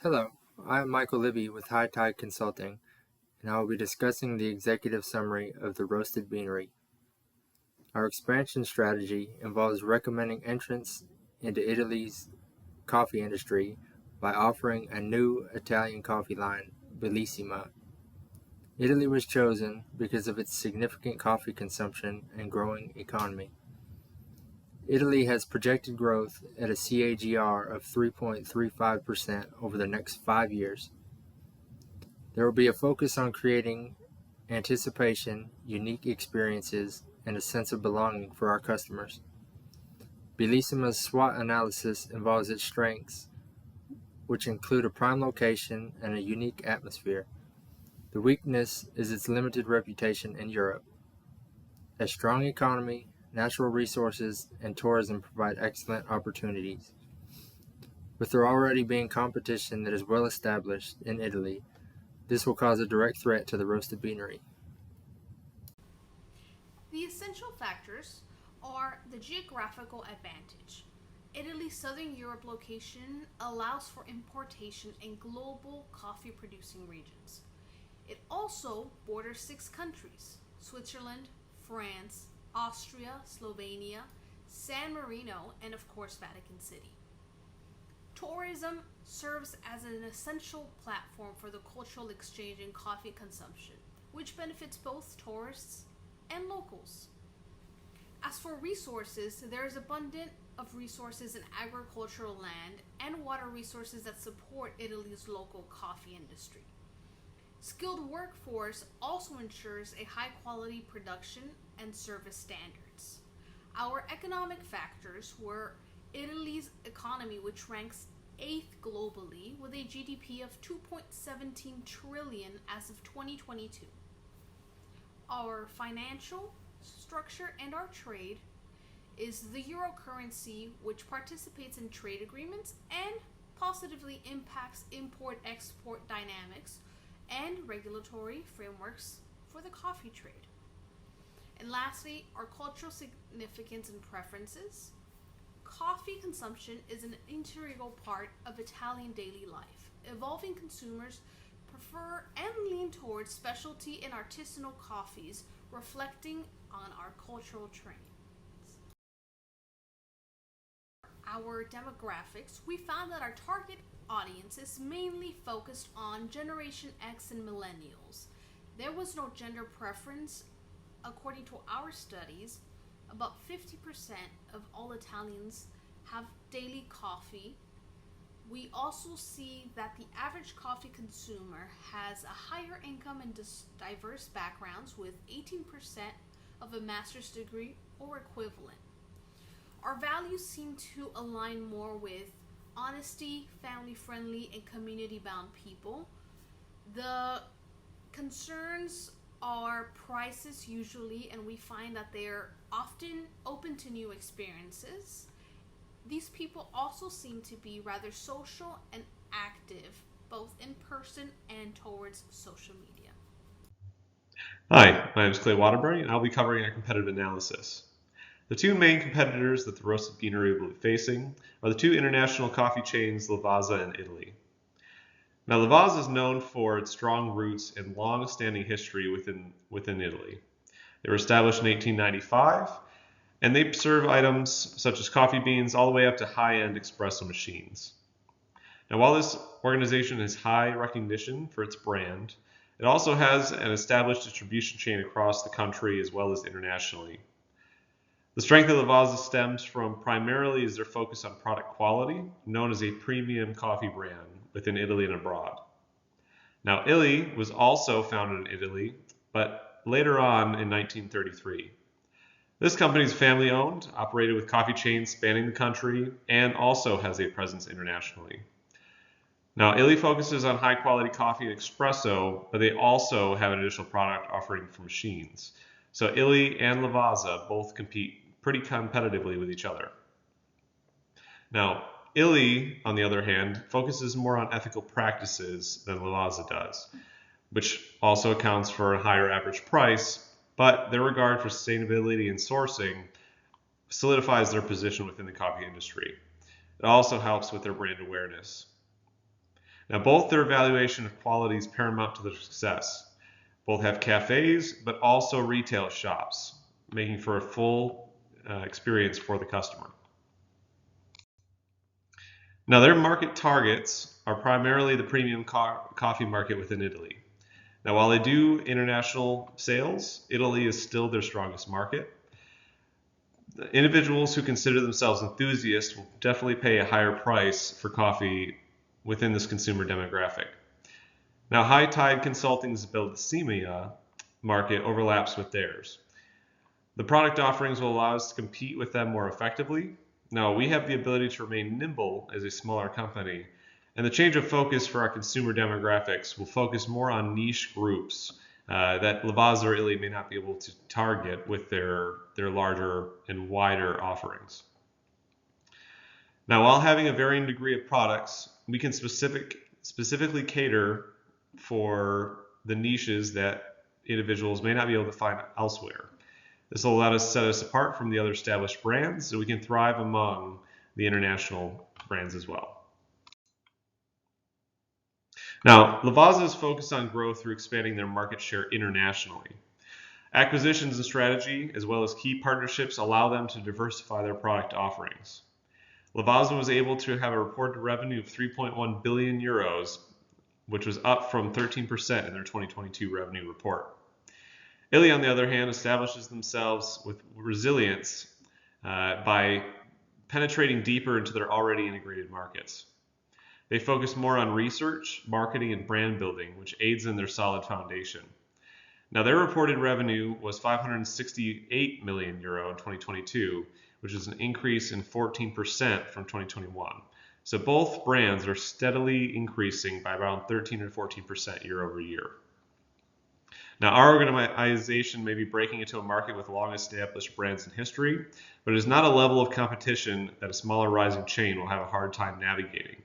Hello, I am Michael Libby with High Tide Consulting, and I will be discussing the executive summary of the Roasted Beanery. Our expansion strategy involves recommending entrance into Italy's coffee industry by offering a new Italian coffee line, Bellissima. Italy was chosen because of its significant coffee consumption and growing economy. Italy has projected growth at a CAGR of 3.35% over the next 5 years. There will be a focus on creating anticipation, unique experiences, and a sense of belonging for our customers. Bellissima's SWOT analysis involves its strengths, which include a prime location and a unique atmosphere. The weakness is its limited reputation in Europe. A strong economy, natural resources, and tourism provide excellent opportunities. With there already being competition that is well established in Italy, this will cause a direct threat to the roasted beanery. The essential factors are the geographical advantage. Italy's Southern Europe location allows for importation in global coffee producing regions. It also borders 6 countries: Switzerland, France, Austria, Slovenia, San Marino, and of course, Vatican City. Tourism serves as an essential platform for the cultural exchange in coffee consumption, which benefits both tourists and locals. As for resources, there is abundant of resources in agricultural land and water resources that support Italy's local coffee industry. Skilled workforce also ensures a high quality production and service standards. Our economic factors were Italy's economy, which ranks 8th globally with a GDP of 2.17 trillion as of 2022. Our financial structure and our trade is the euro currency, which participates in trade agreements and positively impacts import export dynamics and regulatory frameworks for the coffee trade. And lastly, our cultural significance and preferences. Coffee consumption is an integral part of Italian daily life. Evolving consumers prefer and lean towards specialty and artisanal coffees, reflecting on our cultural trends. Our demographics, we found that our target audience is mainly focused on Generation X and millennials. There was no gender preference. According to our studies, about 50% of all Italians have daily coffee. We also see that the average coffee consumer has a higher income and diverse backgrounds, with 18% of a master's degree or equivalent. Our values seem to align more with honesty, family friendly, and community bound people. The concerns are prices usually, and we find that they're often open to new experiences. These people also seem to be rather social and active, both in person and towards social media. Hi, my name is Clay Waterbury, and I'll be covering our competitive analysis. The two main competitors that the roasted beanery will be facing are the two international coffee chains, Lavazza and Italy. Now, Lavazza is known for its strong roots and long-standing history within Italy. They were established in 1895, and they serve items such as coffee beans all the way up to high-end espresso machines. Now, while this organization has high recognition for its brand, it also has an established distribution chain across the country as well as internationally. The strength of Lavazza stems from primarily is their focus on product quality, known as a premium coffee brand within Italy and abroad. Now, Illy was also founded in Italy, but later on in 1933. This company is family owned, operated with coffee chains spanning the country, and also has a presence internationally. Now, Illy focuses on high quality coffee and espresso, but they also have an additional product offering for machines. So Illy and Lavazza both compete pretty competitively with each other. Now, Illy, on the other hand, focuses more on ethical practices than Lavazza does, which also accounts for a higher average price, but their regard for sustainability and sourcing solidifies their position within the coffee industry. It also helps with their brand awareness. Now, both their evaluation of quality is paramount to their success. Both have cafes, but also retail shops, making for a full experience for the customer. Now, their market targets are primarily the premium coffee market within Italy. Now, while they do international sales, Italy is still their strongest market. The individuals who consider themselves enthusiasts will definitely pay a higher price for coffee within this consumer demographic. Now, High Tide Consulting's Bellissima market overlaps with theirs. The product offerings will allow us to compete with them more effectively. Now, we have the ability to remain nimble as a smaller company, and the change of focus for our consumer demographics will focus more on niche groups that Lavazza or Illy may not be able to target with their larger and wider offerings. Now, while having a varying degree of products, we can specifically cater for the niches that individuals may not be able to find elsewhere. This will allow us to set us apart from the other established brands so we can thrive among the international brands as well. Now, Lavazza is focused on growth through expanding their market share internationally. Acquisitions and strategy, as well as key partnerships, allow them to diversify their product offerings. Lavazza was able to have a reported revenue of 3.1 billion euros, which was up from 13% in their 2022 revenue report. Illy, on the other hand, establishes themselves with resilience by penetrating deeper into their already integrated markets. They focus more on research, marketing, and brand building, which aids in their solid foundation. Now, their reported revenue was 568 million euro in 2022, which is an increase in 14% from 2021. So both brands are steadily increasing by around 13 or 14% year over year. Now, our organization may be breaking into a market with long-established brands in history, but it is not a level of competition that a smaller rising chain will have a hard time navigating.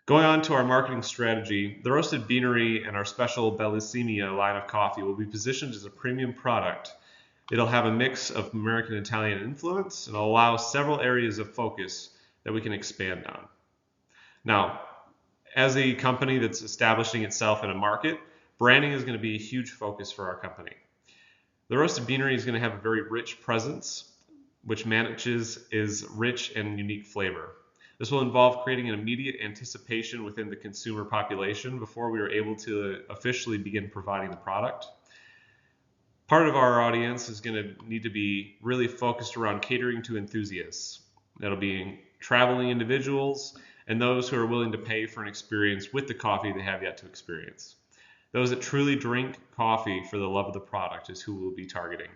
Going on to our marketing strategy, the Roasted Beanery and our special Bellissima line of coffee will be positioned as a premium product. It'll have a mix of American and Italian influence and it'll allow several areas of focus that we can expand on. Now, as a company that's establishing itself in a market, branding is going to be a huge focus for our company. The Roasted Beanery is going to have a very rich presence, which manages is rich and unique flavor. This will involve creating an immediate anticipation within the consumer population before we are able to officially begin providing the product. Part of our audience is going to need to be really focused around catering to enthusiasts. That'll be traveling individuals and those who are willing to pay for an experience with the coffee they have yet to experience. Those that truly drink coffee for the love of the product is who we'll be targeting.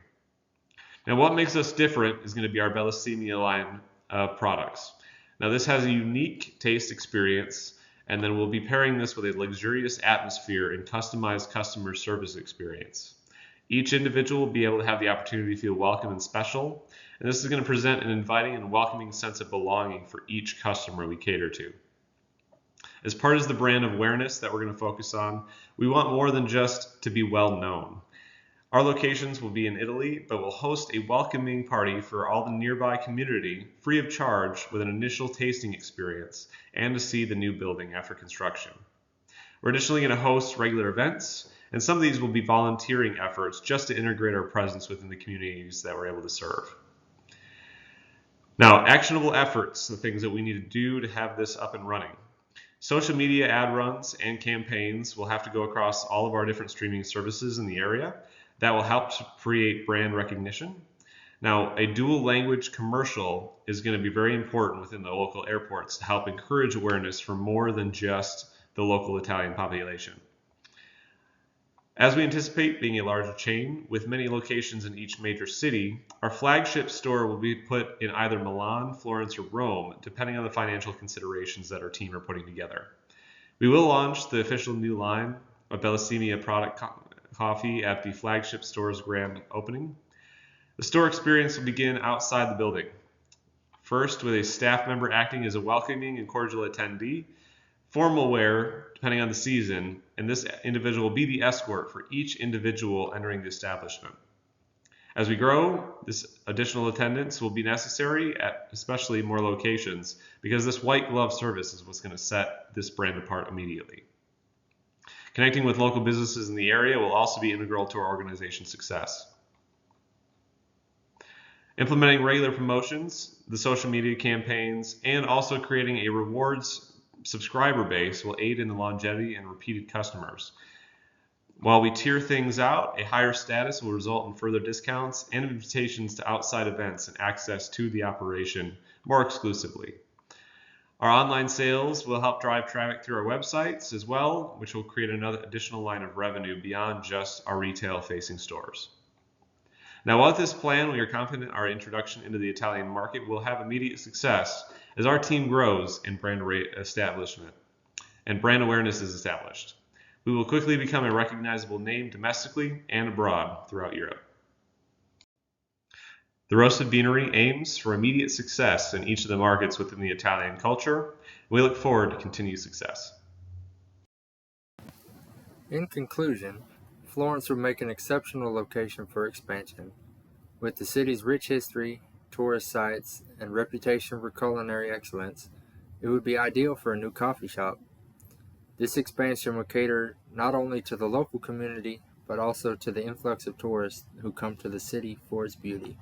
Now, what makes us different is going to be our Bellissima line of products. Now, this has a unique taste experience, and then we'll be pairing this with a luxurious atmosphere and customized customer service experience. Each individual will be able to have the opportunity to feel welcome and special, and this is going to present an inviting and welcoming sense of belonging for each customer we cater to. As part of the brand awareness that we're going to focus on, we want more than just to be well known. Our locations will be in Italy, but we'll host a welcoming party for all the nearby community, free of charge, with an initial tasting experience and to see the new building after construction. We're additionally going to host regular events, and some of these will be volunteering efforts just to integrate our presence within the communities that we're able to serve. Now, actionable efforts, the things that we need to do to have this up and running. Social media ad runs and campaigns will have to go across all of our different streaming services in the area. That will help to create brand recognition. Now, a dual language commercial is going to be very important within the local airports to help encourage awareness for more than just the local Italian population. As we anticipate being a larger chain with many locations in each major city, our flagship store will be put in either Milan, Florence, or Rome, depending on the financial considerations that our team are putting together. We will launch the official new line of Bellissima product coffee at the flagship store's grand opening. The store experience will begin outside the building. First, with a staff member acting as a welcoming and cordial attendee, formal wear, depending on the season, and this individual will be the escort for each individual entering the establishment. As we grow, this additional attendance will be necessary at especially more locations because this white glove service is what's going to set this brand apart immediately. Connecting with local businesses in the area will also be integral to our organization's success. Implementing regular promotions, the social media campaigns, and also creating a rewards subscriber base will aid in the longevity and repeated customers. While we tier things out, a higher status will result in further discounts and invitations to outside events and access to the operation more exclusively. Our online sales will help drive traffic through our websites as well, which will create another additional line of revenue beyond just our retail-facing stores. Now, with this plan, we are confident our introduction into the Italian market will have immediate success as our team grows and brand establishment and brand awareness is established. We will quickly become a recognizable name domestically and abroad throughout Europe. The Roasted Beanery aims for immediate success in each of the markets within the Italian culture. We look forward to continued success. In conclusion, Florence will make an exceptional location for expansion. With the city's rich history, tourist sites, and reputation for culinary excellence, it would be ideal for a new coffee shop. This expansion will cater not only to the local community, but also to the influx of tourists who come to the city for its beauty.